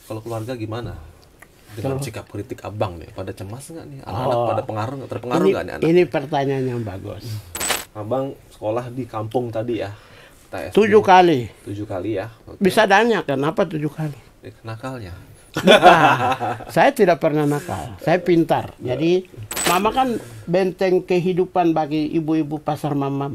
Kalau keluarga gimana? Dengan sikap kritik abang nih, pada cemas nggak nih? Anak-anak pada terpengaruh nggak nih anak? Ini pertanyaan yang bagus. Abang sekolah di kampung tadi ya? 7 kali. 7 kali ya? Oke. Bisa tanya kenapa 7 kali? Nakalnya. Saya tidak pernah nakal. Saya pintar. Jadi mama kan benteng kehidupan bagi ibu-ibu pasar mama.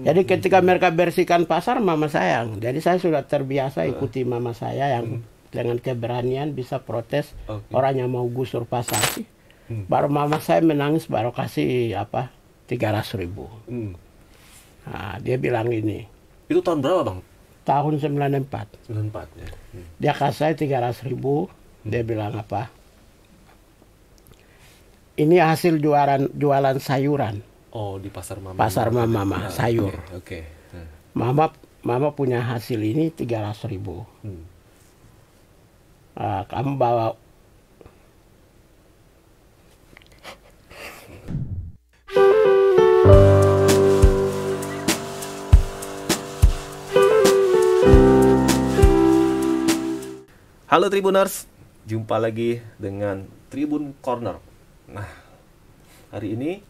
Jadi ketika mereka bersihkan pasar, mama sayang. Jadi saya sudah terbiasa ikuti mama saya yang dengan keberanian bisa protes orang yang mau gusur pasar sih. Baru mama saya menangis, baru kasih 300.000. Nah, dia bilang ini. Itu tahun berapa bang? Tahun 94. 94 ya. Dia kasih saya 300.000. Dia bilang apa? Ini hasil jualan sayuran. Oh, di pasar mama. Pasar mama, sayur. Oke. Mama punya hasil ini 300.000. Kamu bawa. Halo Tribuners, jumpa lagi dengan Tribun Corner. Nah, hari ini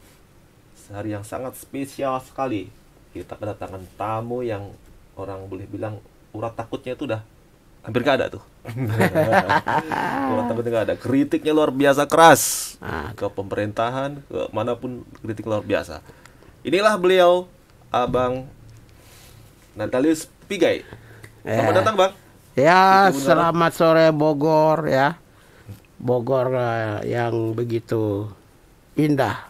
hari yang sangat spesial sekali. Kita kedatangan tamu yang orang boleh bilang urat takutnya itu udah hampir gak ada tuh. Urat takutnya gak ada. Kritiknya luar biasa keras ke pemerintahan, ke manapun kritik luar biasa. Inilah beliau, Abang Natalius Pigai. Selamat datang Bang. Ya, selamat sore Bogor ya. Bogor yang begitu indah.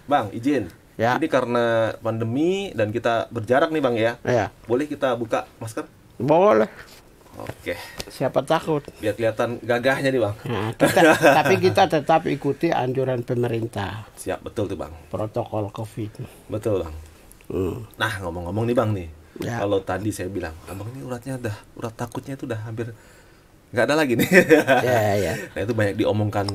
Bang, izin. Ya. Ini karena pandemi dan kita berjarak nih Bang ya. Ya. Boleh kita buka masker? Boleh. Oke. Siapa takut? Biar kelihatan gagahnya nih Bang. Nah, tapi kita tetap ikuti anjuran pemerintah. Siap, betul tuh Bang. Protokol COVID. Betul Bang. Nah, ngomong-ngomong nih Bang nih. Ya. Kalau tadi saya bilang, Abang ini urat takutnya itu udah hampir nggak ada lagi nih. Ya. Nah, itu banyak diomongkan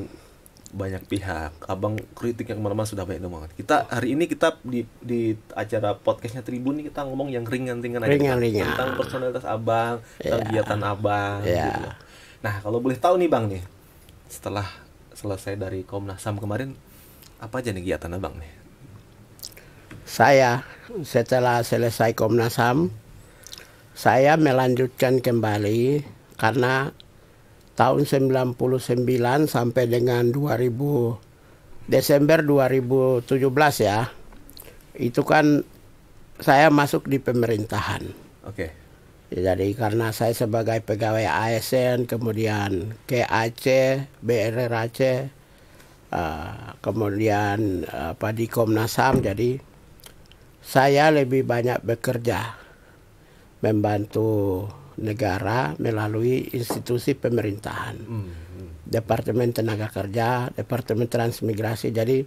banyak pihak. Abang kritiknya kemana-mana sudah banyak diomongkan. Kita hari ini kita di acara podcastnya Tribun nih kita ngomong yang ringan-ringan aja. Ringan-ringan. Tentang personalitas Abang, tentang kegiatan Abang. Ya. Gitu. Nah, kalau boleh tahu nih Bang nih, setelah selesai dari Komnas HAM kemarin, apa aja nih kegiatan Abang nih? Saya setelah selesai Komnas HAM, saya melanjutkan kembali karena tahun 99 sampai dengan Desember 2017 ya. Itu kan saya masuk di pemerintahan. Oke. Jadi karena saya sebagai pegawai ASN, kemudian ke Aceh, BRR Aceh, kemudian di Komnas HAM, jadi saya lebih banyak bekerja membantu negara melalui institusi pemerintahan, Departemen Tenaga Kerja, Departemen Transmigrasi. Jadi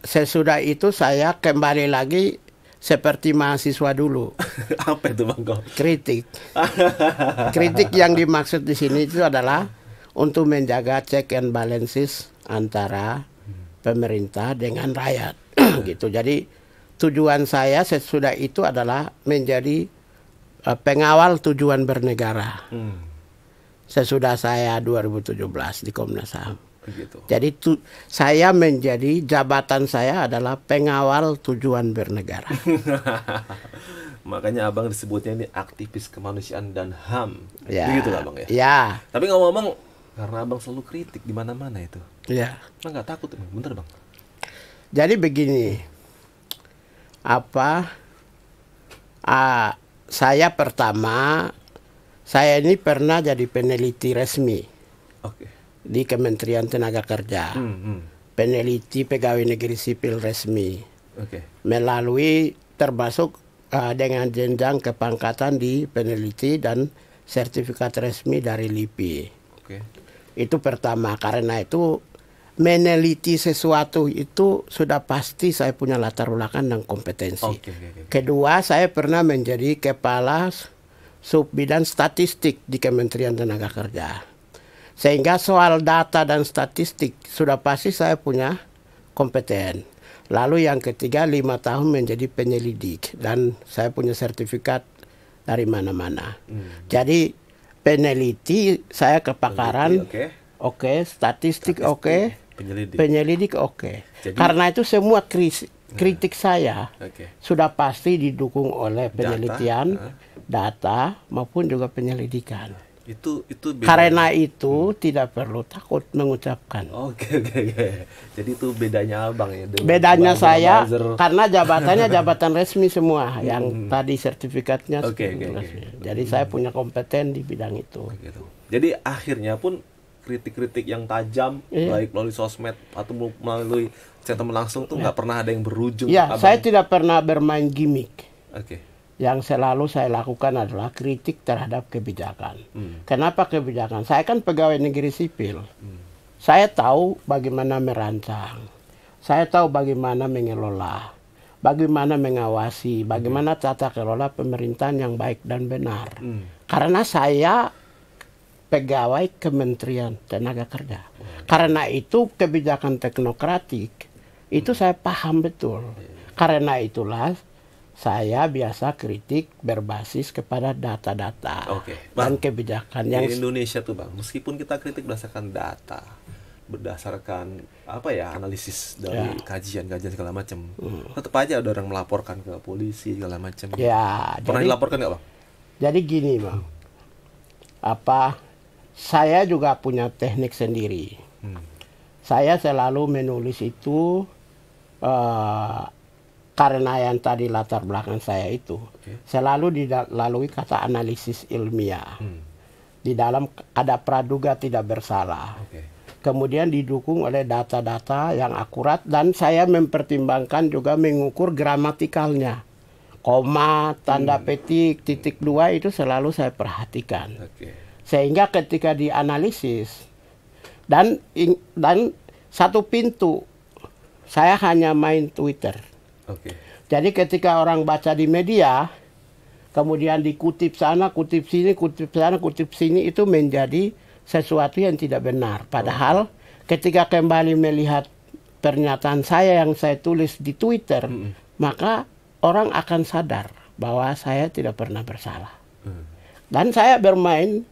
sesudah itu saya kembali lagi seperti mahasiswa dulu. Apa itu Bang? Kritik. Kritik yang dimaksud di sini itu adalah untuk menjaga check and balances antara pemerintah dengan rakyat. Gitu. Jadi tujuan saya sesudah itu adalah menjadi pengawal tujuan bernegara. Sesudah saya 2017 di Komnas HAM. Begitu. Jadi saya menjadi jabatan saya adalah pengawal tujuan bernegara. Makanya Abang disebutnya ini aktivis kemanusiaan dan HAM. Ya. Begitu lah Bang ya. Ya. Tapi ngomong-ngomong, karena Abang selalu kritik di mana-mana itu. Ya. Abang nggak takut Bang? Bener Bang? Jadi begini, saya pertama, saya ini pernah jadi peneliti resmi di Kementerian Tenaga Kerja, peneliti pegawai negeri sipil resmi, melalui termasuk dengan jenjang kepangkatan di peneliti dan sertifikat resmi dari LIPI. Itu pertama, karena itu meneliti sesuatu itu sudah pasti saya punya latar belakang dan kompetensi. Kedua, saya pernah menjadi kepala subbidang statistik di Kementerian Tenaga Kerja. Sehingga soal data dan statistik sudah pasti saya punya kompeten. Lalu yang ketiga, 5 tahun menjadi penyelidik dan saya punya sertifikat dari mana-mana. Jadi peneliti, saya kepakaran, oke. Statistik oke. Penyelidik oke. Jadi, karena itu semua kritik saya sudah pasti didukung oleh penelitian, data maupun juga penyelidikan. Itu karena itu tidak perlu takut mengucapkan. Oke. Jadi itu bedanya abang ya. Bedanya saya karena jabatannya jabatan resmi semua, yang tadi sertifikatnya. Jadi saya punya kompeten di bidang itu. Jadi akhirnya pun kritik-kritik yang tajam, baik melalui sosmed atau melalui statement langsung tuh nggak pernah ada yang berujung. Ya, saya tidak pernah bermain gimmick. Yang selalu saya lakukan adalah kritik terhadap kebijakan. Kenapa kebijakan? Saya kan pegawai negeri sipil. Saya tahu bagaimana merancang. Saya tahu bagaimana mengelola. Bagaimana mengawasi. Bagaimana tata kelola pemerintahan yang baik dan benar. Karena saya pegawai Kementerian Tenaga Kerja. Karena itu kebijakan teknokratik itu saya paham betul. Karena itulah saya biasa kritik berbasis kepada data-data dan kebijakan yang di Indonesia tuh bang. Meskipun kita kritik berdasarkan data, berdasarkan analisis dari kajian-kajian segala macam, tetap aja ada orang melaporkan ke polisi segala macam. Ya, pernah dilaporkan nggak bang? Jadi gini bang, saya juga punya teknik sendiri. Saya selalu menulis itu karena yang tadi latar belakang saya itu selalu dilalui kata analisis ilmiah. Di dalam ada praduga tidak bersalah. Kemudian didukung oleh data-data yang akurat dan saya mempertimbangkan juga mengukur gramatikalnya. Koma, tanda petik, titik dua itu selalu saya perhatikan. Sehingga ketika dianalisis dan satu pintu, saya hanya main Twitter. Jadi ketika orang baca di media, kemudian dikutip sana, kutip sini, kutip sana, kutip sini, itu menjadi sesuatu yang tidak benar. Padahal ketika kembali melihat pernyataan saya yang saya tulis di Twitter, maka orang akan sadar bahwa saya tidak pernah bersalah. Dan saya bermain,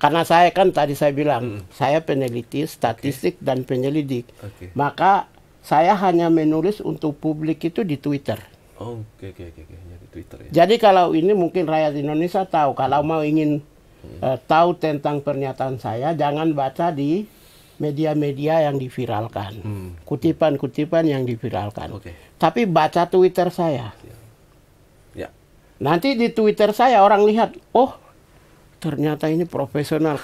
karena saya kan tadi saya bilang, saya peneliti, statistik, dan penyelidik. Maka saya hanya menulis untuk publik itu di Twitter. Di Twitter ya. Jadi kalau ini mungkin rakyat Indonesia tahu, kalau mau ingin tahu tentang pernyataan saya, jangan baca di media-media yang diviralkan, kutipan-kutipan yang diviralkan. Tapi baca Twitter saya. Nanti di Twitter saya orang lihat, oh ternyata ini profesional.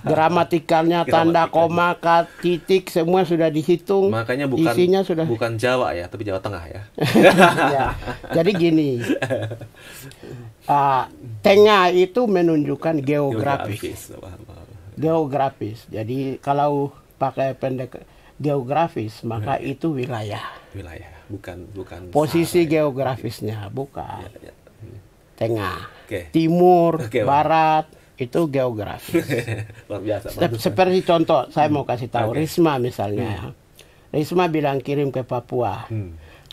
Gramatikalnya, tanda koma, titik, semua sudah dihitung. Makanya isinya sudah. Bukan Jawa ya, tapi Jawa Tengah ya. Ya. Jadi gini, tengah itu menunjukkan geografis. Jadi kalau pakai pendek geografis, maka itu wilayah. Bukan posisi geografisnya, bukan. Tengah, timur, barat, itu geografis. Seperti contoh, saya mau kasih tahu, Risma misalnya. Risma bilang kirim ke Papua.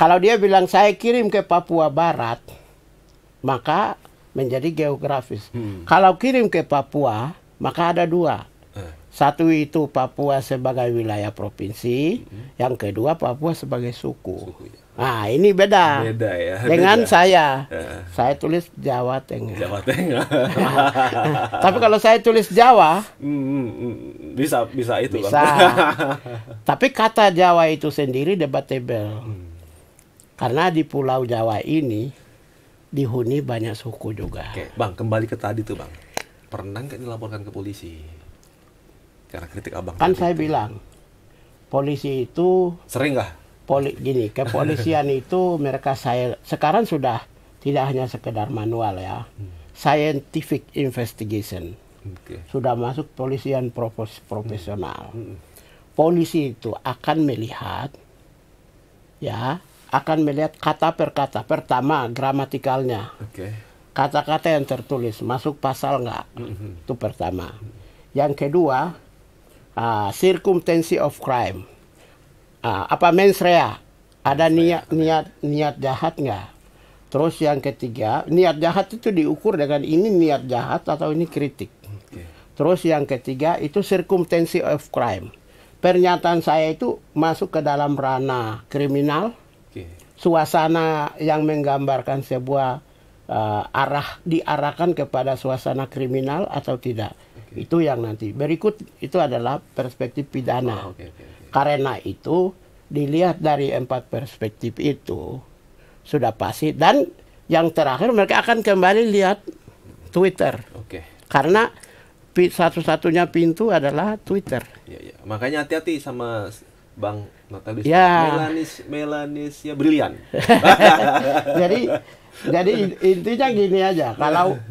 Kalau dia bilang saya kirim ke Papua Barat, maka menjadi geografis. Kalau kirim ke Papua, maka ada dua. Satu itu Papua sebagai wilayah provinsi, yang kedua Papua sebagai suku. Nah, ini beda ya. Dengan saya tulis Jawa Tengah. Tapi kalau saya tulis Jawa, bisa itu. Bisa. Tapi kata Jawa itu sendiri debatable. Karena di Pulau Jawa ini dihuni banyak suku juga. Bang, kembali ke tadi tuh bang. Pernah nggak dilaporkan ke polisi? Karena kritik abang. Kan saya bilang, polisi itu sering nggak? Gini, kepolisian itu mereka sekarang sudah tidak hanya sekedar manual ya, scientific investigation. Sudah masuk polisian profesional. Polisi itu akan melihat kata per kata. Pertama, gramatikalnya. Kata-kata yang tertulis masuk pasal nggak? Itu pertama. Yang kedua, circumstance of crime. Mens rea, ada niat jahat nggak? Terus yang ketiga, niat jahat itu diukur dengan ini niat jahat atau ini kritik. Terus yang ketiga itu circumstance of crime. Pernyataan saya itu masuk ke dalam ranah kriminal. Suasana yang menggambarkan sebuah diarahkan kepada suasana kriminal atau tidak. Itu yang nanti. Berikut itu adalah perspektif pidana. Karena itu dilihat dari 4 perspektif itu sudah pasti. Dan yang terakhir mereka akan kembali lihat Twitter. Karena satu-satunya pintu adalah Twitter. Ya. Makanya hati-hati sama Bang Natalis. Ya. Melanesia brilian. jadi intinya gini aja.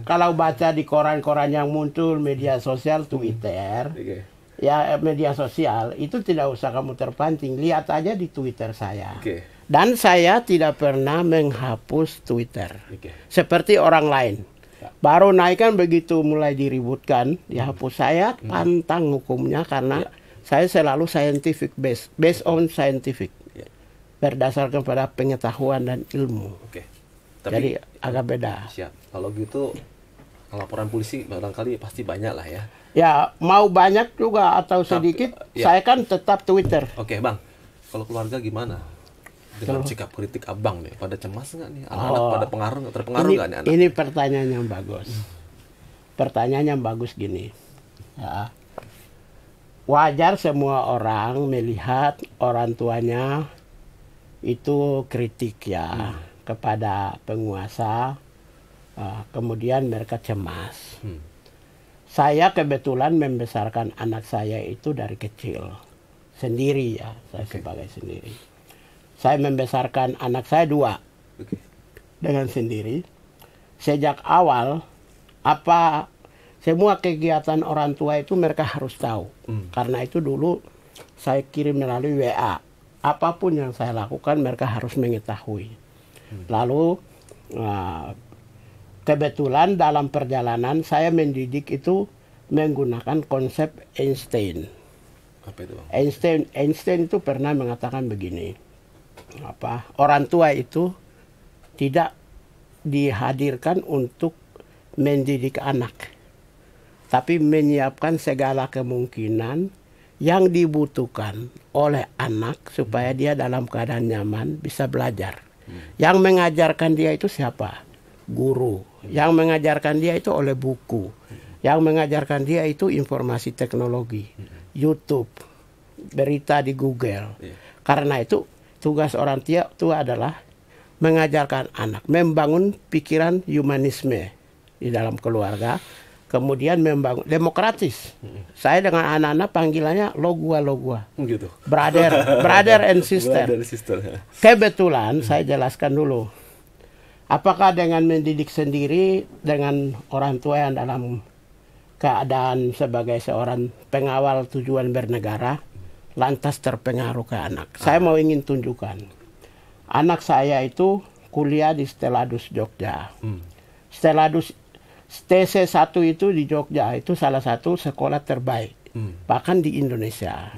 Kalau baca di koran-koran yang muncul media sosial Twitter, ya media sosial itu tidak usah kamu terpancing. Lihat aja di Twitter saya. Dan saya tidak pernah menghapus Twitter. Seperti orang lain. Baru naik kan begitu mulai diributkan, dihapus. Saya pantang hukumnya karena saya selalu scientific based on scientific, berdasarkan pada pengetahuan dan ilmu. Tapi, jadi agak beda. Siap. Kalau gitu laporan polisi barangkali pasti banyak lah ya. Ya mau banyak juga atau sedikit, saya kan tetap Twitter. Bang. Kalau keluarga gimana? Dengan sikap kritik abang nih, pada cemas nggak nih? Anak-anak pada terpengaruh nggak nih anak? Ini pertanyaan yang bagus. Pertanyaan yang bagus gini. Ya. Wajar semua orang melihat orang tuanya itu kritik ya kepada penguasa. Kemudian mereka cemas. Saya kebetulan membesarkan anak saya itu dari kecil. Sendiri ya, saya sebagai sendiri. Saya membesarkan anak saya 2 dengan sendiri. Sejak awal semua kegiatan orang tua itu mereka harus tahu. Karena itu dulu saya kirim melalui WA. Apapun yang saya lakukan mereka harus mengetahui. Lalu kebetulan dalam perjalanan saya mendidik itu menggunakan konsep Einstein. Apa itu, Bang? Einstein itu pernah mengatakan begini. Orang tua itu tidak dihadirkan untuk mendidik anak, tapi menyiapkan segala kemungkinan yang dibutuhkan oleh anak supaya dia dalam keadaan nyaman bisa belajar. Yang mengajarkan dia itu siapa? Guru. Yang mengajarkan dia itu oleh buku. Yang mengajarkan dia itu informasi teknologi, YouTube, berita di Google. Karena itu tugas orang tua adalah mengajarkan anak, membangun pikiran humanisme di dalam keluarga, kemudian membangun demokratis. Saya dengan anak-anak panggilannya lo gua, gitu. Brother and sister. Kebetulan saya jelaskan dulu, apakah dengan mendidik sendiri dengan orang tua yang dalam keadaan sebagai seorang pengawal tujuan bernegara lantas terpengaruh ke anak. Saya mau ingin tunjukkan. Anak saya itu kuliah di Steladus Jogja. Steladus TC1 itu di Jogja itu salah satu sekolah terbaik. Bahkan di Indonesia.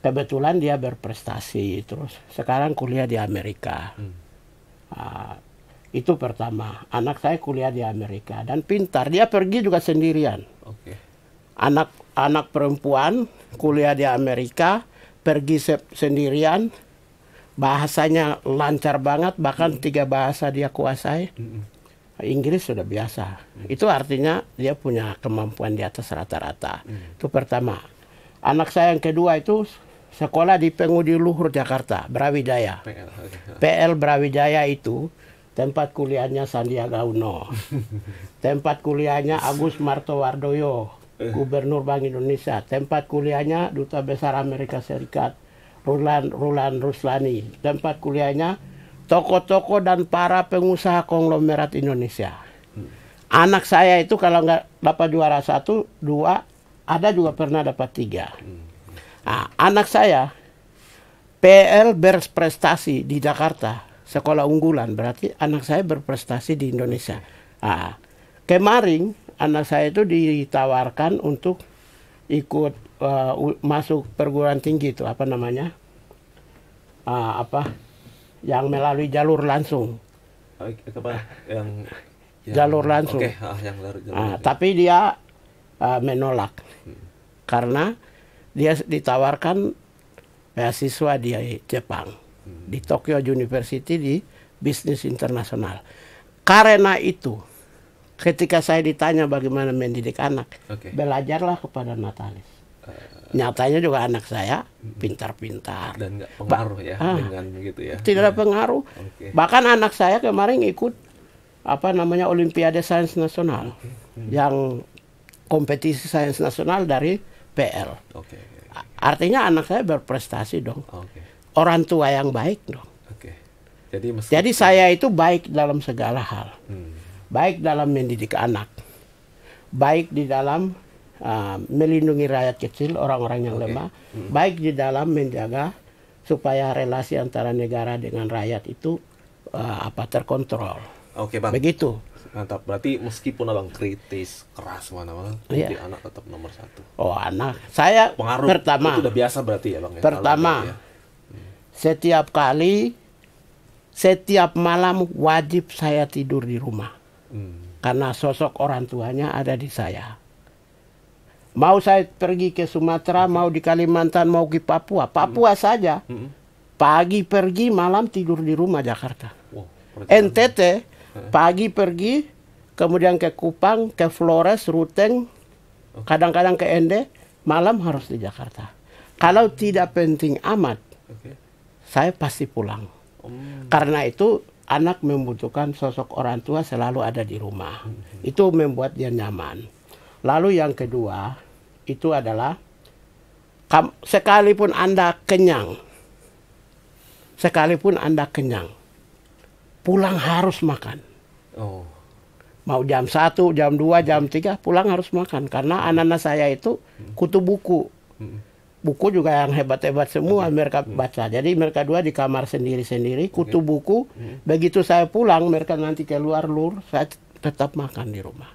Kebetulan dia berprestasi terus. Sekarang kuliah di Amerika. Itu pertama. Anak saya kuliah di Amerika dan pintar. Dia pergi juga sendirian. Anak perempuan kuliah di Amerika, pergi sendirian, bahasanya lancar banget, bahkan 3 bahasa dia kuasai. Inggris sudah biasa. Itu artinya dia punya kemampuan di atas rata-rata. Itu pertama. Anak saya yang kedua itu sekolah di Pengudi Luhur Jakarta, Brawijaya. PL Brawijaya itu tempat kuliahnya Sandiaga Uno. Tempat kuliahnya Agus Martowardoyo, Gubernur Bank Indonesia. Tempat kuliahnya Duta Besar Amerika Serikat Rulan Ruslani. Tempat kuliahnya tokoh-tokoh dan para pengusaha konglomerat Indonesia. Anak saya itu kalau nggak dapat juara 1, 2, ada juga pernah dapat 3. Nah, anak saya PL berprestasi di Jakarta, sekolah unggulan, berarti anak saya berprestasi di Indonesia. Nah, kemarin anak saya itu ditawarkan untuk ikut masuk perguruan tinggi itu yang melalui jalur langsung. Jalur langsung. Yang jalur. Tapi dia menolak karena dia ditawarkan beasiswa di Jepang, di Tokyo University di bisnis internasional. Karena itu, ketika saya ditanya bagaimana mendidik anak, belajarlah kepada Natalis. Nyatanya juga anak saya pintar-pintar dan nggak pengaruh ya dengan gitu ya. Tidak ada pengaruh. Bahkan anak saya kemarin ikut Olimpiade Sains Nasional, yang kompetisi sains nasional dari PL. Artinya anak saya berprestasi dong. Orang tua yang baik dong. Jadi saya itu baik dalam segala hal. Baik dalam mendidik anak, baik di dalam melindungi rakyat kecil, orang-orang yang lemah, baik di dalam menjaga supaya relasi antara negara dengan rakyat itu terkontrol. Oke Bang. Begitu. Mantap. Berarti meskipun Abang kritis, keras mana-mana, tapi anak tetap nomor satu. Oh anak. Saya pengaruh pertama. Itu udah biasa berarti ya Bang ya? Pertama, setiap malam wajib saya tidur di rumah. Karena sosok orang tuanya ada di saya. Mau saya pergi ke Sumatera, mau di Kalimantan, mau ke Papua. Papua saja. Pagi pergi, malam tidur di rumah Jakarta. NTT, pagi pergi, kemudian ke Kupang, ke Flores, Ruteng, kadang-kadang ke Ende, malam harus di Jakarta. Kalau tidak penting amat, saya pasti pulang. Karena itu anak membutuhkan sosok orang tua selalu ada di rumah. Itu membuat dia nyaman. Lalu yang kedua, itu adalah sekalipun Anda kenyang, pulang harus makan. Mau jam 1, jam 2, jam 3, pulang harus makan. Karena anak-anak saya itu kutu buku. Buku juga yang hebat-hebat semua mereka baca. Jadi mereka dua di kamar sendiri-sendiri, kutu buku. Begitu saya pulang, mereka nanti keluar lur, saya tetap makan di rumah.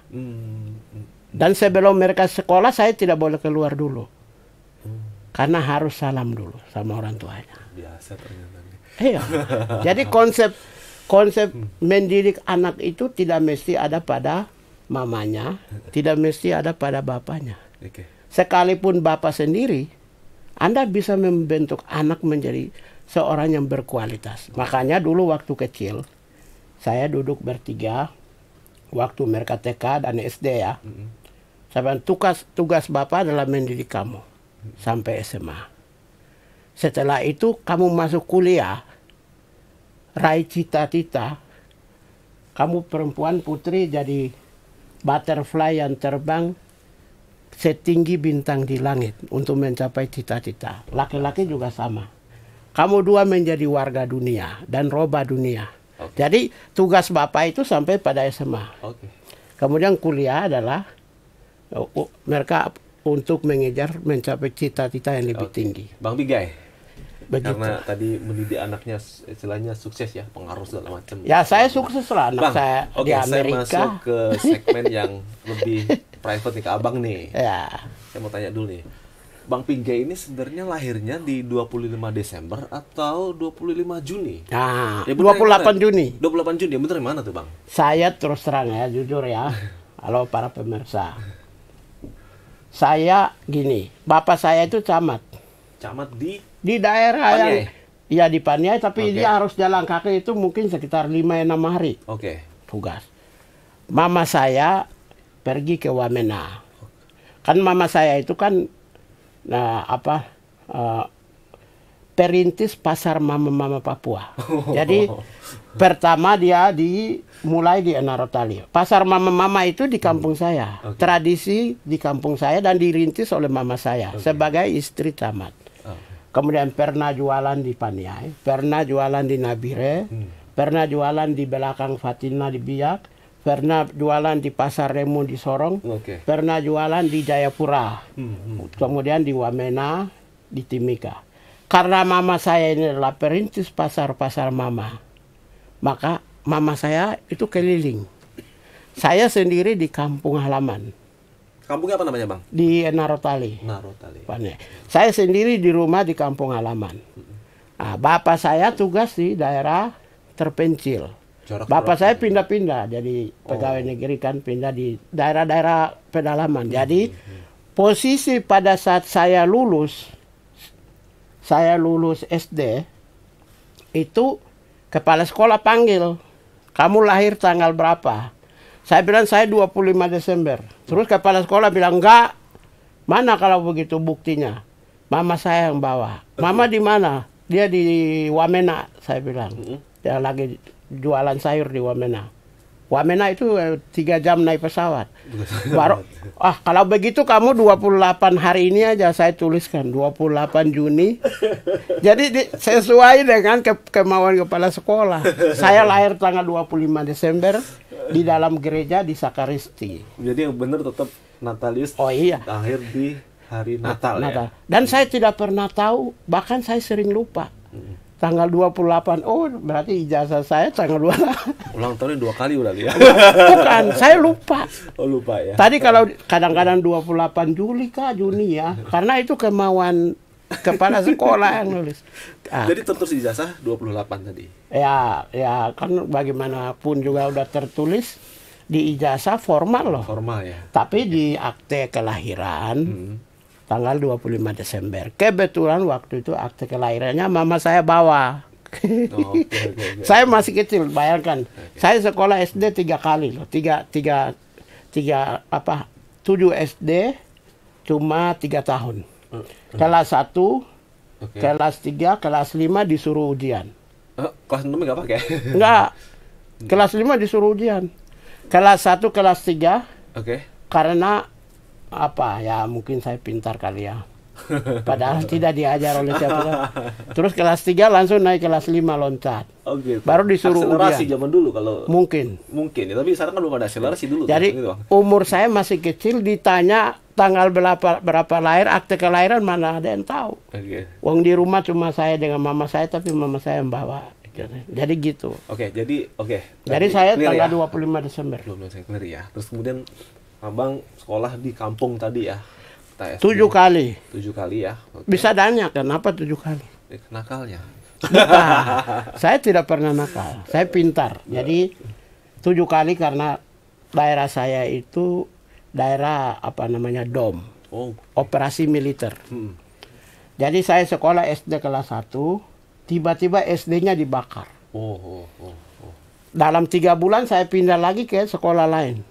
Dan sebelum mereka sekolah, saya tidak boleh keluar dulu. Karena harus salam dulu sama orang tuanya. Biasa ternyata. Iya. Jadi konsep mendidik anak itu tidak mesti ada pada mamanya, tidak mesti ada pada bapaknya. Sekalipun bapak sendiri, Anda bisa membentuk anak menjadi seorang yang berkualitas. Makanya dulu waktu kecil, saya duduk bertiga, waktu mereka TK dan SD ya. Saya bilang, tugas bapak adalah mendidik kamu sampai SMA. Setelah itu kamu masuk kuliah, raih cita-cita, kamu perempuan putri jadi butterfly yang terbang setinggi bintang di langit untuk mencapai cita-cita. Laki-laki juga sama. Kamu dua menjadi warga dunia dan roba dunia. Jadi tugas bapak itu sampai pada SMA. Kemudian kuliah adalah mereka untuk mencapai cita-cita yang lebih tinggi. Bang Pigai, begitu. Karena tadi mendidik anaknya istilahnya sukses ya, pengaruh segala macam. Ya saya sukses lah anak saya di Amerika. Saya masuk ke segmen yang lebih private nih ke Abang nih. Ya. Saya mau tanya dulu nih. Bang Pigai ini sebenarnya lahirnya di 25 Desember atau 25 Juni? Nah, ya 28 Juni. 28 Juni, bener mana tuh Bang? Saya terus terang ya, jujur ya. Halo para pemirsa. Saya gini, bapak saya itu camat. Camat di daerah Paniai? yang ya di Paniai, tapi dia harus jalan kaki itu mungkin sekitar 5-6 hari. Tugas. Mama saya pergi ke Wamena. Kan mama saya itu kan perintis pasar mama-mama Papua. Jadi pertama dia mulai di Enarotali. Pasar mama-mama itu di kampung saya. Tradisi di kampung saya dan dirintis oleh mama saya sebagai istri camat. Kemudian pernah jualan di Paniai, pernah jualan di Nabire, pernah jualan di belakang Fatina di Biak, pernah jualan di Pasar Remu di Sorong, pernah jualan di Jayapura, kemudian di Wamena, di Timika. Karena mama saya ini adalah perintis pasar-pasar mama, maka mama saya itu keliling. Saya sendiri di kampung halaman. Kampungnya apa namanya Bang? Di Narotali. Saya sendiri di rumah di kampung halaman. Nah, bapak saya tugas di daerah terpencil. Bapak saya pindah-pindah jadi pegawai negeri kan, pindah di daerah-daerah pedalaman. Jadi posisi pada saat saya lulus SD itu kepala sekolah panggil, kamu lahir tanggal berapa? Saya bilang saya 25 Desember. Terus kepala sekolah bilang, enggak. Mana kalau begitu buktinya? Mama saya yang bawa. Mama di mana? Dia di Wamena, saya bilang. Dia lagi jualan sayur di Wamena. Wamena itu 3 jam naik pesawat. Baru, kalau begitu kamu 28 hari ini aja saya tuliskan. 28 Juni. Jadi sesuai dengan kemauan kepala sekolah. Saya lahir tanggal 25 Desember di dalam gereja di Sakaristi. Jadi yang benar tetap Natalius. Oh iya. Lahir di hari Natal. Ya? Dan saya tidak pernah tahu, bahkan saya sering lupa. Tanggal 28, oh berarti ijazah saya tanggal 28. Ulang tahunnya 2 kali udah ya? Bukan, saya lupa. Oh lupa ya? Tadi kalau kadang-kadang 28 Juli kah, Juni ya. Karena itu kemauan kepala sekolah yang nulis. Jadi tertulis ijazah 28 tadi? Ya kan bagaimanapun juga udah tertulis di ijazah formal loh. Formal ya? Tapi di akte kelahiran tanggal 25 Desember. Kebetulan waktu itu akte kelahirannya mama saya bawa. Okay. Saya masih kecil, bayangkan. Saya sekolah SD 3 kali loh. 7 SD cuma 3 tahun. Kelas 1, kelas 3, kelas 5 disuruh ujian. Kelas 6 nggak pakai? Enggak. Kelas 5 disuruh ujian. Kelas 1, kelas 3. Karena ya mungkin saya pintar kali ya. Padahal tidak diajar oleh siapa. Terus kelas 3 langsung naik kelas 5 loncat. Baru disuruh akselerasi ujian. Zaman dulu kalau mungkin ya, tapi sekarang kan belum ada akselerasi dulu. Jadi gitu. Umur saya masih kecil, ditanya tanggal berapa lahir, akte kelahiran mana ada yang tahu. Wong di rumah cuma saya dengan mama saya, tapi mama saya yang bawa. Jadi gitu. Jadi saya tanggal 25 Desember. 25 ya. Terus kemudian Abang sekolah di kampung tadi ya? 7 kali. 7 kali ya? Bisa tanya kenapa 7 kali? Nakalnya? Saya tidak pernah nakal. Saya pintar. Jadi 7 kali karena daerah saya itu daerah DOM. Operasi militer. Jadi saya sekolah SD kelas 1, tiba-tiba SD-nya dibakar. Dalam 3 bulan saya pindah lagi ke sekolah lain.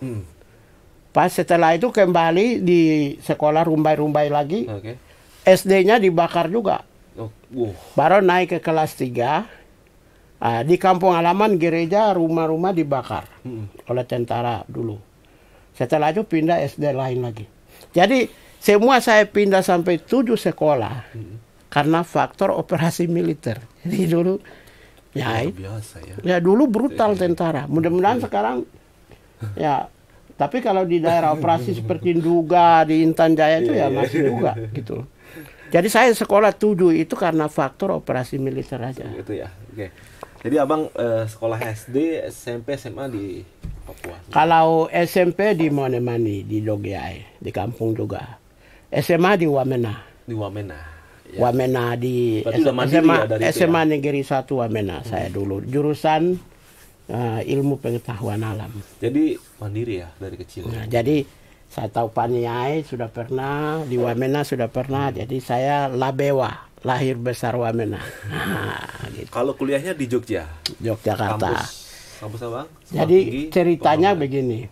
Pas setelah itu kembali di sekolah rumbai-rumbai lagi, SD-nya dibakar juga. Baru naik ke kelas 3, di kampung halaman gereja rumah-rumah dibakar oleh tentara dulu. Setelah itu pindah SD lain lagi. Jadi semua saya pindah sampai 7 sekolah karena faktor operasi militer. Jadi dulu dulu brutal tentara. Mudah-mudahan sekarang ya. Tapi kalau di daerah operasi seperti Nduga, di Intan Jaya itu ya masih juga gitu. Jadi saya sekolah 7 itu karena faktor operasi militer aja. Itu ya. Jadi Abang sekolah SD, SMP, SMA di Papua. Kalau SMP di Monemani, di Dogiai, di kampung juga. SMA di Wamena. Di Wamena. Ya. Wamena di SMA Negeri 1 Wamena. Saya dulu jurusan ilmu pengetahuan alam. Jadi mandiri ya dari kecil. Jadi saya tahu Paniai sudah pernah, di Wamena sudah pernah. Jadi saya Labewa, lahir besar Wamena. Gitu. Kalau kuliahnya di Jogja, Yogyakarta. Kampus apa? Jadi ceritanya begini.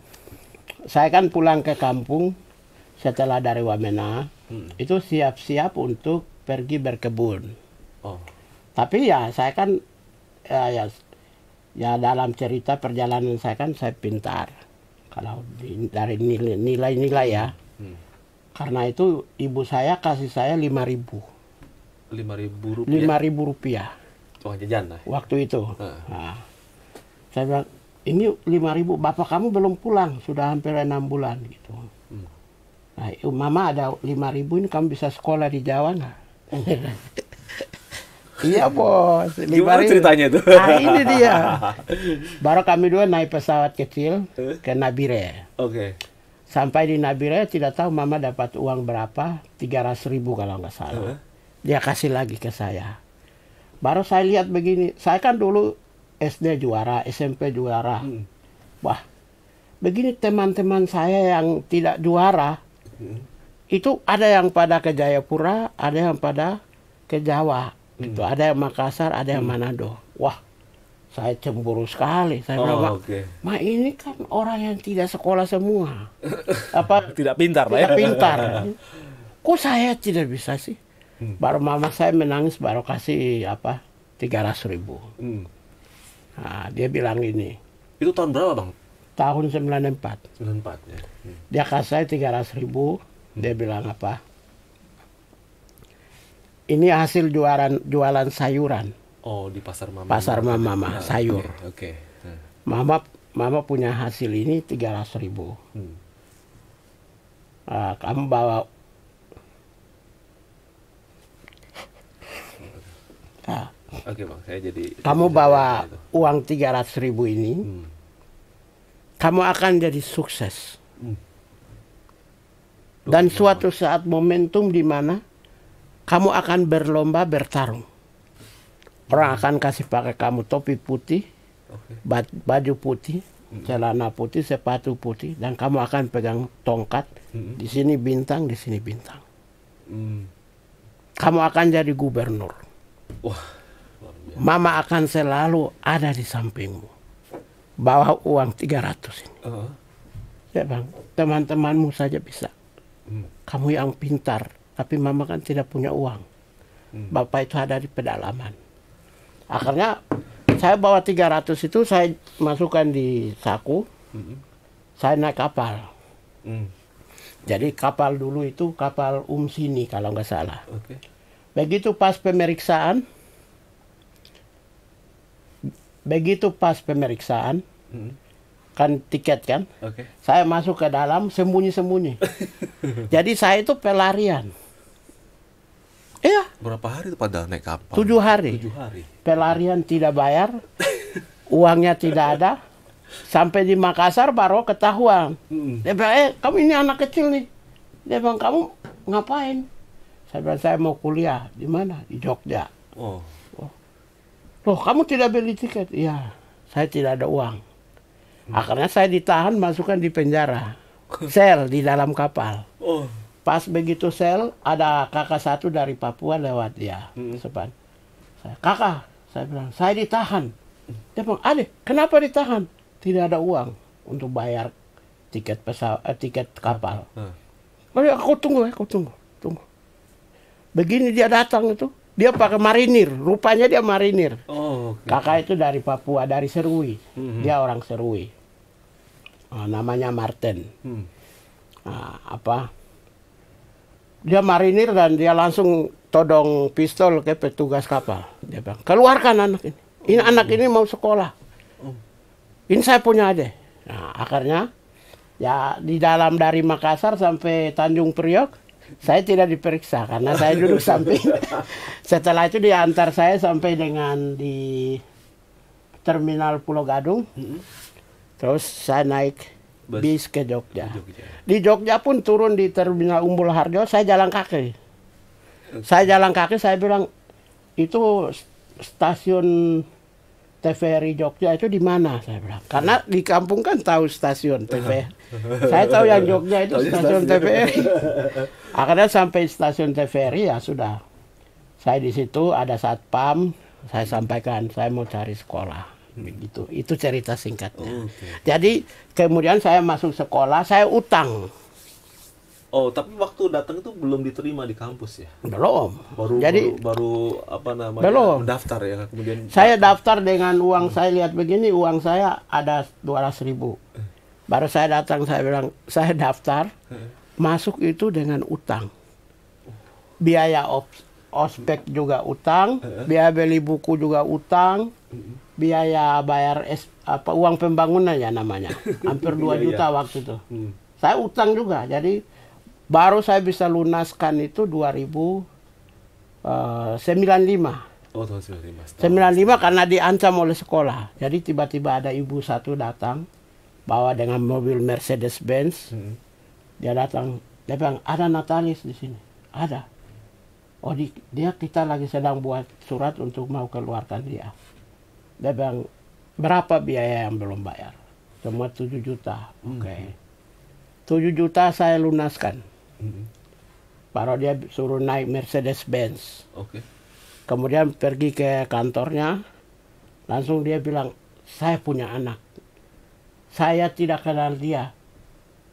Saya kan pulang ke kampung setelah dari Wamena, itu siap-siap untuk pergi berkebun. Tapi ya saya kan ya dalam cerita perjalanan saya kan saya pintar. Kalau dari nilai-nilai ya. Karena itu ibu saya kasih saya 5.000. 5.000 rupiah? 5.000 rupiah. Uang jajan lah? Waktu itu. Saya bilang, ini 5.000, bapak kamu belum pulang. Sudah hampir 6 bulan gitu. Nah, mama ada 5.000 ini kamu bisa sekolah di Jawa nggak? Iya bos. Gimana ceritanya itu? Nah ini dia. Baru kami dua naik pesawat kecil ke Nabire. Sampai di Nabire tidak tahu mama dapat uang berapa, 300.000 kalau nggak salah. Dia kasih lagi ke saya. Baru saya lihat begini. Saya kan dulu SD juara, SMP juara. Wah, begini teman-teman saya yang tidak juara, itu ada yang pada ke Jayapura, ada yang pada ke Jawa. Gitu. Ada yang Makassar, ada yang Manado. Wah, saya cemburu sekali. Saya bilang, Ma ini kan orang yang tidak sekolah semua. Apa? Tidak pintar, Pak. Tidak pintar. Kok saya tidak bisa sih? Baru mama saya menangis, baru kasih 300.000. Nah, dia bilang ini. Itu tahun berapa, Bang? Tahun 94. 94 ya. Dia kasih saya 300.000. Dia bilang apa? Ini hasil jualan sayuran. Oh, di pasar mama. Pasar mama, sayur. Oke. Mama punya hasil ini 300.000. Kamu bawa. Oke, Bang, saya jadi. Kamu bawa uang 300.000 ini, kamu akan jadi sukses. Dan suatu saat momentum di mana kamu akan berlomba bertarung. Orang akan kasih pakai kamu topi putih, baju putih, celana putih, sepatu putih, dan kamu akan pegang tongkat. Di sini bintang, di sini bintang. Kamu akan jadi gubernur. Wah. Mama akan selalu ada di sampingmu. Bawa uang 300 ini. Ya bang, teman-temanmu saja bisa. Kamu yang pintar, tapi mama kan tidak punya uang. Bapak itu ada di pedalaman. Akhirnya saya bawa 300 itu, saya masukkan di saku. Saya naik kapal. Jadi kapal dulu itu kapal Sini kalau nggak salah. Begitu pas pemeriksaan, kan tiket kan, saya masuk ke dalam sembunyi-sembunyi. Jadi saya itu pelarian. Iya. Berapa hari itu pada naik kapal? 7 hari. 7 hari. Pelarian tidak bayar, uangnya tidak ada. Sampai di Makassar baru ketahuan. Dia bilang, kamu ini anak kecil nih. Dia bilang, kamu ngapain? Saya bilang, saya mau kuliah. Di mana? Di Jogja. Loh, kamu tidak beli tiket? Iya, saya tidak ada uang. Akhirnya saya ditahan, masukkan di penjara. Sel di dalam kapal. Pas begitu sel, ada kakak satu dari Papua lewat dia. Sepan. Kakak, saya bilang, saya ditahan. Dia bilang, Adek, kenapa ditahan? Tidak ada uang untuk bayar tiket tiket kapal. Aku tunggu. Begini dia datang itu. Dia pakai marinir, rupanya dia marinir. Kakak itu dari Papua, dari Serui. Dia orang Serui. Namanya Martin. Dia marinir dan dia langsung todong pistol ke petugas kapal. Dia bilang, keluarkan anak ini. Ini anak ini mau sekolah. Ini saya punya adik. Nah, akhirnya ya di dalam dari Makassar sampai Tanjung Priok, saya tidak diperiksa karena saya duduk samping. Setelah itu diantar saya sampai dengan di terminal Pulau Gadung. Terus saya naik bis ke Jogja. Di Jogja pun turun di terminal Umbul Harjo, saya jalan kaki. Saya bilang, itu stasiun TVRI Jogja itu di mana? Saya bilang. Karena di kampung kan tahu stasiun TVRI. Saya tahu yang Jogja itu stasiun TVRI. Akhirnya sampai stasiun TVRI, ya sudah. Saya di situ ada satpam, saya sampaikan saya mau cari sekolah. Begitu. Itu cerita singkatnya. Jadi kemudian saya masuk sekolah, saya utang. Tapi waktu datang itu belum diterima di kampus ya? Belum. Baru apa namanya? Belum. Mendaftar ya, kemudian saya daftar dengan uang saya, lihat begini, uang saya ada 200.000. Baru saya datang, saya bilang, saya daftar, masuk itu dengan utang. Biaya ospek juga utang, biaya beli buku juga utang, biaya bayar uang pembangunan ya namanya, hampir 2 juta waktu itu. Saya utang juga, jadi baru saya bisa lunaskan itu 2095. 95 karena diancam oleh sekolah. Jadi tiba-tiba ada ibu satu datang bawa dengan mobil Mercedes-Benz. Dia datang, dia bilang, ada Natalis di sini. Ada. Kita lagi sedang buat surat untuk mau keluarkan dia. Dia bilang, berapa biaya yang belum bayar? Cuma 7 juta. Oke. 7 juta saya lunaskan. Baru dia suruh naik Mercedes-Benz. Oke. Kemudian pergi ke kantornya, langsung dia bilang, saya punya anak. Saya tidak kenal dia,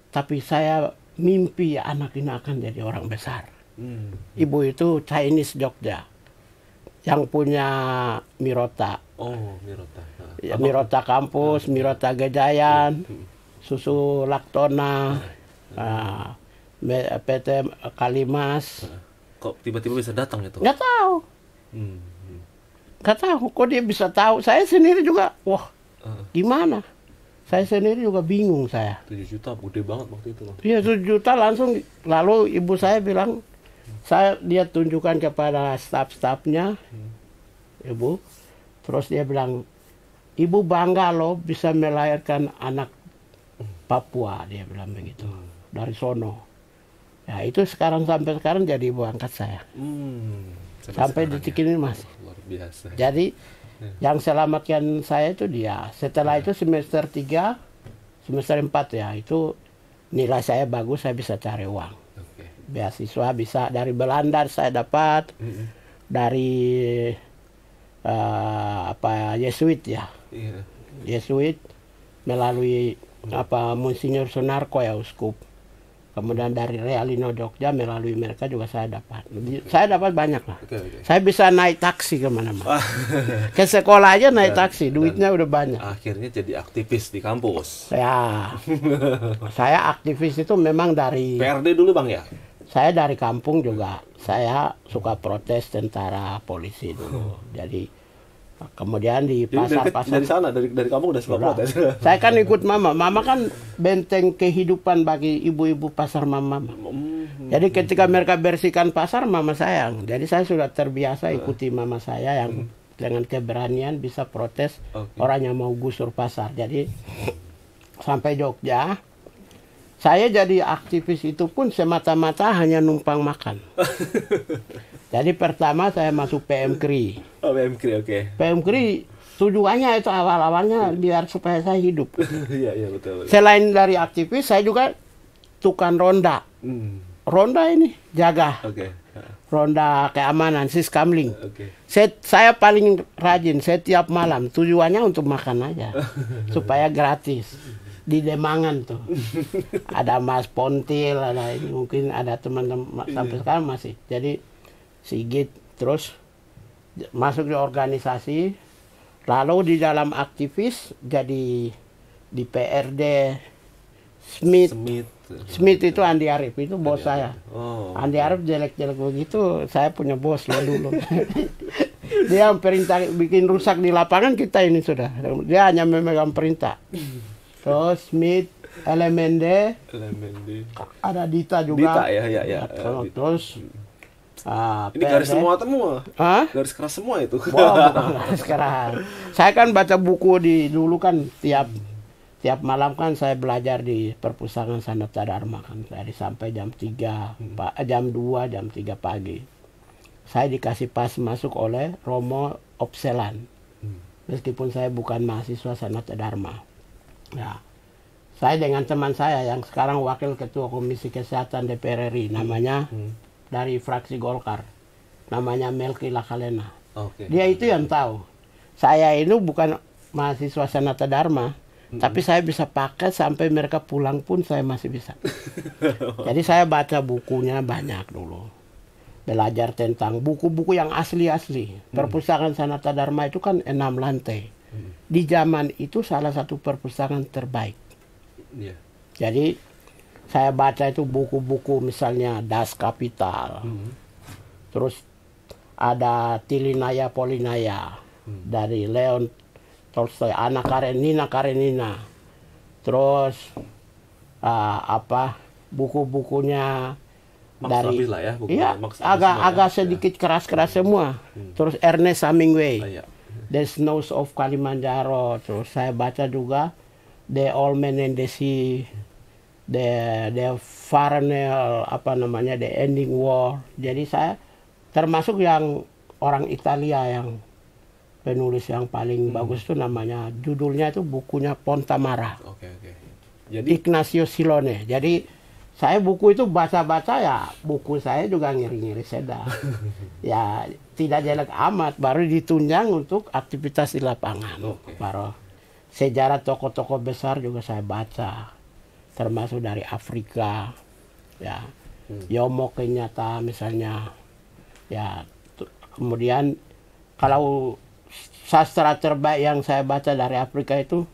tapi saya mimpi anak ini akan jadi orang besar. Ibu itu Chinese Jogja, yang punya Mirota. Oh, Mirota. Ya, Mirota Kampus, Mirota Gejayan, Susu Laktona, PT Kalimas. Kok tiba-tiba bisa datang itu? Nggak tahu. Nggak tahu, kok dia bisa tahu. Saya sendiri juga, wah, gimana? Saya sendiri juga bingung saya. 7 juta gede banget waktu itu loh. Iya, 7 juta langsung. Lalu ibu saya bilang, dia tunjukkan kepada staf-stafnya, ibu. Terus dia bilang, ibu bangga loh bisa melahirkan anak Papua, dia bilang begitu, dari sono. Ya itu sampai sekarang jadi ibu angkat saya. Sampai detik ini masih. Luar biasa. Jadi yang selamatkan saya itu dia. Setelah itu semester 3, semester 4 ya, itu nilai saya bagus, saya bisa cari uang. Beasiswa bisa dari Belanda saya dapat, dari Yesuit ya. Yesuit melalui Monsinyur Sunarko ya, uskup. Kemudian dari Realino Jogja melalui mereka juga saya dapat. Saya dapat banyak lah. Saya bisa naik taksi kemana-mana. Ke sekolah aja naik taksi, duitnya udah banyak. Akhirnya jadi aktivis di kampus. Ya, saya aktivis itu memang dari PRD dulu Bang ya? Saya dari kampung juga. Saya suka protes tentara polisi dulu. Jadi kemudian di pasar-pasar dari sana, dari kampung udah suka protes. Saya kan ikut mama. Mama kan benteng kehidupan bagi ibu-ibu pasar mama. Jadi ketika mereka bersihkan pasar, mama sayang. Jadi saya sudah terbiasa ikuti mama saya yang dengan keberanian bisa protes orang yang mau gusur pasar. Jadi sampai Jogja, saya jadi aktivis itu pun semata-mata hanya numpang makan. Jadi pertama saya masuk PM KRI. Oh, PM KRI, oke. PM KRI tujuannya itu awal-awalnya biar supaya saya hidup. Iya, betul. Selain dari aktivis, saya juga tukang ronda. Ronda ini jaga. Ronda keamanan, siskamling. Saya paling rajin, setiap malam. Tujuannya untuk makan aja. Supaya gratis. Di Demangan tuh. Ada Mas Pontil, ada ini, mungkin ada teman-teman sampai sekarang masih. Jadi Sigit terus masuk di organisasi, lalu di dalam aktivis jadi di PRD Smith itu Andi Arief, itu bos saya. Andi Arief jelek-jelek begitu, saya punya bos lah dulu. Dia perintah bikin rusak di lapangan, kita ini sudah. Dia hanya memegang perintah. Terus Smith, LMND, ada Dita juga. Dita ya. Terus ini garis semua. Garis keras semua itu. Wah, bukan garis keras. Saya kan baca buku dulu kan tiap malam kan saya belajar di perpustakaan Sanata Dharma kan dari sampai jam 3, jam 2, jam 3 pagi. Saya dikasih pas masuk oleh Romo Opselan. Meskipun saya bukan mahasiswa Sanata Dharma. Ya. Saya dengan teman saya yang sekarang wakil ketua Komisi Kesehatan DPR RI, namanya dari fraksi Golkar, namanya Melki Lakalena. Dia itu yang tahu. Saya ini bukan mahasiswa Sanata Dharma, tapi saya bisa pakai sampai mereka pulang pun saya masih bisa. Jadi saya baca bukunya banyak dulu. Belajar tentang buku-buku yang asli-asli. Perpustakaan Sanata Dharma itu kan 6 lantai. Di zaman itu salah satu perpustakaan terbaik. Jadi saya baca itu buku-buku misalnya Das Kapital. Terus ada Tilinaya Polinaya dari Leon Tolstoy, Nina Karenina. Terus buku-bukunya dari agak sedikit keras-keras semua. Terus Ernest Hemingway, The Snows of Kilimanjaro. Terus saya baca juga The Old Man and the Sea, The Farnell, The Ending War. Jadi saya termasuk yang orang Italia yang penulis yang paling bagus itu namanya, judulnya itu bukunya Pontamara. Oke. Jadi Ignacio Silone. Jadi saya buku itu baca-baca ya, buku saya juga ngiri-ngiri sedap. Ya tidak jelek amat, baru ditunjang untuk aktivitas di lapangan. Baru sejarah tokoh-tokoh besar juga saya baca, termasuk dari Afrika, ya Jomo Kenyatta misalnya, ya kemudian kalau sastra terbaik yang saya baca dari Afrika itu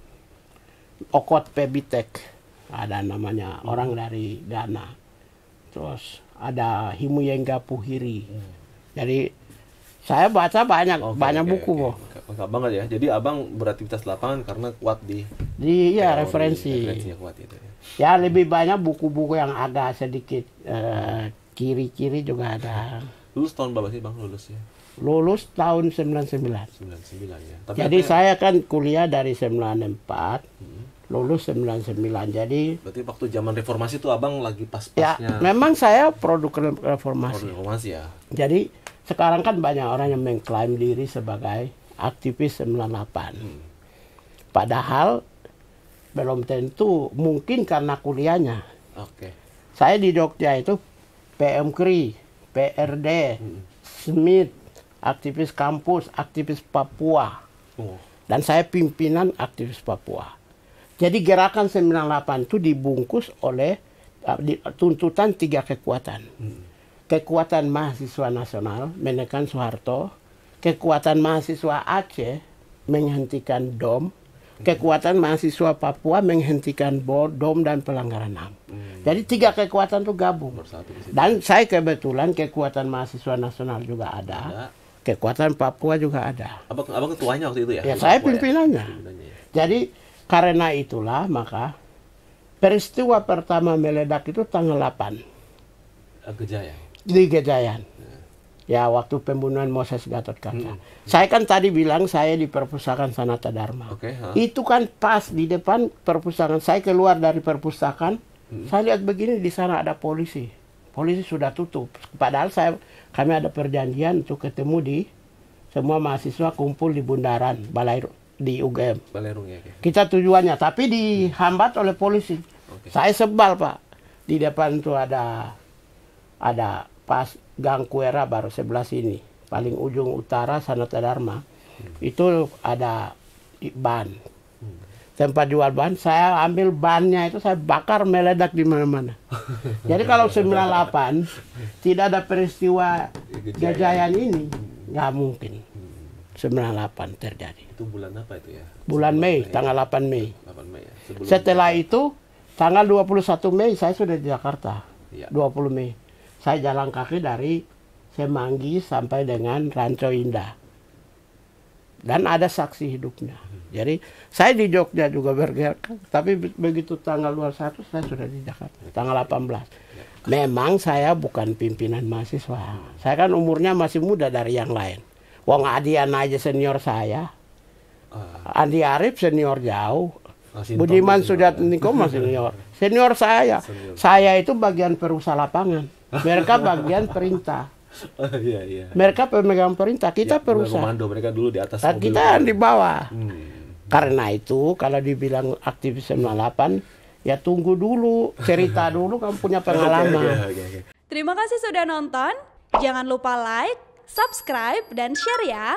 Okot Pebitek, ada namanya, orang dari Ghana. Terus ada Himuyenga Puhiri. Jadi saya baca banyak buku kok. Lengkap banget ya. Jadi abang beraktivitas lapangan karena kuat di referensi. Referensinya kuat itu ya. Ya lebih banyak buku-buku yang agak sedikit kiri-kiri juga ada. Lulus tahun berapa sih bang lulusnya? Lulus tahun 99. 99 ya. Tapi jadi saya kan kuliah dari 94, lulus 99. Jadi berarti waktu zaman reformasi itu abang lagi ya, pas-pasnya. memang saya produk reformasi. Reformasi ya. Jadi sekarang kan banyak orang yang mengklaim diri sebagai aktivis 98. Padahal belum tentu, mungkin karena kuliahnya. Oke. Saya di Jogja itu PMKRI, PRD, Smith, aktivis kampus, aktivis Papua. Dan saya pimpinan aktivis Papua. Jadi gerakan 98 itu dibungkus oleh tuntutan 3 kekuatan. Kekuatan mahasiswa nasional menekan Soeharto, kekuatan mahasiswa Aceh menghentikan DOM, kekuatan mahasiswa Papua menghentikan DOM dan pelanggaran HAM. Jadi 3 kekuatan itu gabung. Dan saya kebetulan kekuatan mahasiswa nasional juga ada. Kekuatan Papua juga ada. Abang ketuanya waktu itu ya? Ya, saya pimpinannya. Jadi karena itulah maka peristiwa pertama meledak itu tanggal 8. Gejayan. Di Gejayan. Ya, waktu pembunuhan Moses Gatot Kaca. Saya kan tadi bilang saya di perpustakaan Sanata Dharma. Itu kan pas di depan perpustakaan. Saya keluar dari perpustakaan, saya lihat begini, di sana ada polisi. Polisi sudah tutup. Padahal kami ada perjanjian untuk ketemu di semua mahasiswa kumpul di bundaran Balai di UGM. Balerung ya. Kita tujuannya, tapi dihambat oleh polisi. Saya sebal Pak. Di depan itu ada pas Gang Kuera baru sebelah sini, paling ujung utara Sanata Dharma. Itu ada ban. Tempat jual ban, saya ambil bannya itu saya bakar, meledak di mana-mana. Jadi kalau 98 tidak ada peristiwa Gejayan ini, nggak mungkin 98 terjadi. Itu bulan apa itu ya? Bulan Mei, tanggal 8 Mei. 8 Mei ya. Setelah itu, tanggal 21 Mei saya sudah di Jakarta. Ya. 20 Mei. Saya jalan kaki dari Semanggi sampai dengan Ranco Indah. Dan ada saksi hidupnya. Jadi saya di Jogja juga bergerak, tapi begitu tanggal 21 saya sudah di Jakarta. Tanggal 18. Memang saya bukan pimpinan mahasiswa. Saya kan umurnya masih muda dari yang lain. Wong Adian aja senior saya. Andi Arief senior jauh. Budiman Sujatmiko masih senior. Senior saya. Saya itu bagian perusahaan lapangan. Mereka bagian perintah. Mereka pemegang perintah, kita perusahaan. Komando, mereka dulu di atas. Kita yang di bawah. Karena itu kalau dibilang aktivis 98, ya tunggu dulu, cerita dulu, kamu punya pengalaman. Terima kasih sudah nonton. Jangan lupa like, subscribe, dan share ya.